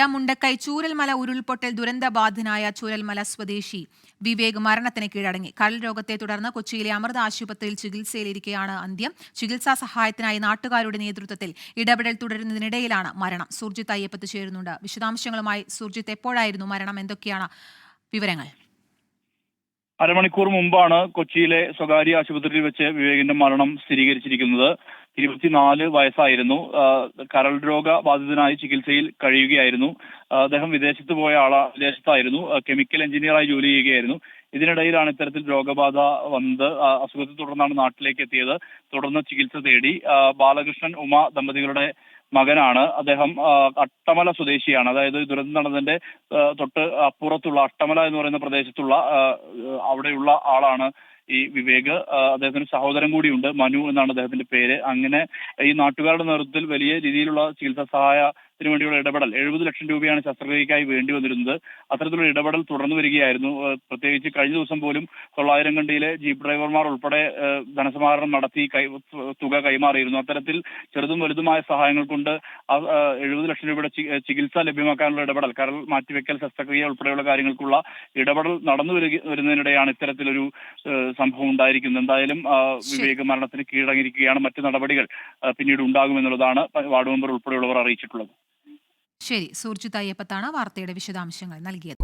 മുണ്ടക്കൈ ചൂരൽമല ഉരുൾപൊട്ടൽ ദുരന്തബാധിതനായ ചൂരൽമല സ്വദേശി വിവേക് മരണത്തിന് കീഴടങ്ങി. കരൾ രോഗത്തെ തുടർന്ന് കൊച്ചിയിലെ അമൃത ആശുപത്രിയിൽ ചികിത്സയിലിരിക്കെയാണ് അന്ത്യം. ചികിത്സാ സഹായത്തിനായി നാട്ടുകാരുടെ നേതൃത്വത്തിൽ ഇടപെടൽ തുടരുന്നതിനിടയിലാണ് മരണം. സുർജിത്ത് അയ്യപ്പത്ത് ചേരുന്നുണ്ട്. വിശദാംശങ്ങളുമായി സുർജിത്ത്, എപ്പോഴായിരുന്നു മരണം? എന്തൊക്കെയാണ് വിവരങ്ങൾ? അരമണിക്കൂർ മുമ്പാണ് കൊച്ചിയിലെ സ്വകാര്യ ആശുപത്രിയിൽ വെച്ച് വിവേകിന്റെ മരണം സ്ഥിരീകരിച്ചിരിക്കുന്നത്. 24 വയസ്സായിരുന്നു. കരൾ രോഗ ബാധിതനായി ചികിത്സയിൽ കഴിയുകയായിരുന്നു. അദ്ദേഹം വിദേശത്തായിരുന്നു. കെമിക്കൽ എഞ്ചിനീയറായി ജോലി ചെയ്യുകയായിരുന്നു. ഇതിനിടയിലാണ് ഇത്തരത്തിൽ രോഗബാധ വന്നത്. അസുഖത്തെ തുടർന്നാണ് നാട്ടിലേക്ക് എത്തിയത്. തുടർന്ന് ചികിത്സ തേടി. ബാലകൃഷ്ണൻ ഉമ ദമ്പതികളുടെ മകനാണ് അദ്ദേഹം. അട്ടമല സ്വദേശിയാണ്. അതായത് ദുരന്തം നടന്നതിന്റെ തൊട്ട് അപ്പുറത്തുള്ള അട്ടമല എന്ന് പറയുന്ന പ്രദേശത്തുള്ള അവിടെയുള്ള ആളാണ് ഈ വിവേക്. അദ്ദേഹത്തിന് സഹോദരൻ കൂടിയുണ്ട്, മനു എന്നാണ് അദ്ദേഹത്തിന്റെ പേര്. അങ്ങനെ ഈ നാട്ടുകാരുടെ നേതൃത്വത്തിൽ വലിയ രീതിയിലുള്ള ചികിത്സാ സഹായത്തിന് വേണ്ടിയുള്ള ഇടപെടൽ, 70 ലക്ഷം രൂപയാണ് ശസ്ത്രക്രിയക്കായി വേണ്ടി വന്നിരുന്നത്. അത്തരത്തിലുള്ള ഇടപെടൽ തുടർന്നു വരികയായിരുന്നു. പ്രത്യേകിച്ച് കഴിഞ്ഞ ദിവസം പോലും 900 കണ്ടിയിലെ ജീപ്പ് ഡ്രൈവർമാർ ഉൾപ്പെടെ ധനസമാഹരണം നടത്തി തുക കൈമാറിയിരുന്നു. അത്തരത്തിൽ ചെറുതും വലുതുമായ സഹായങ്ങൾ കൊണ്ട് 70 ലക്ഷം രൂപയുടെ ചികിത്സ ലഭ്യമാക്കാനുള്ള ഇടപെടൽ, കരൾ മാറ്റിവെക്കൽ, ശസ്ത്രക്രിയ ഉൾപ്പെടെയുള്ള കാര്യങ്ങൾക്കുള്ള ഇടപെടൽ നടന്നു വരുന്നതിനിടെയാണ് ഇത്തരത്തിലൊരു സംഭവം ഉണ്ടായിരിക്കുന്നത്. എന്തായാലും വിവേക് മരണത്തിന് കീഴടങ്ങിയിരിക്കുകയാണ്. മറ്റു നടപടികൾ പിന്നീട് ഉണ്ടാകുമെന്നുള്ളതാണ് വാർഡ് മെമ്പർ ഉൾപ്പെടെയുള്ളവർ അറിയിച്ചിട്ടുള്ളത്. ശരി, സുർജിത്ത് അയ്യപ്പത്താണ് വാർത്തയുടെ വിശദാംശങ്ങൾ നൽകിയത്.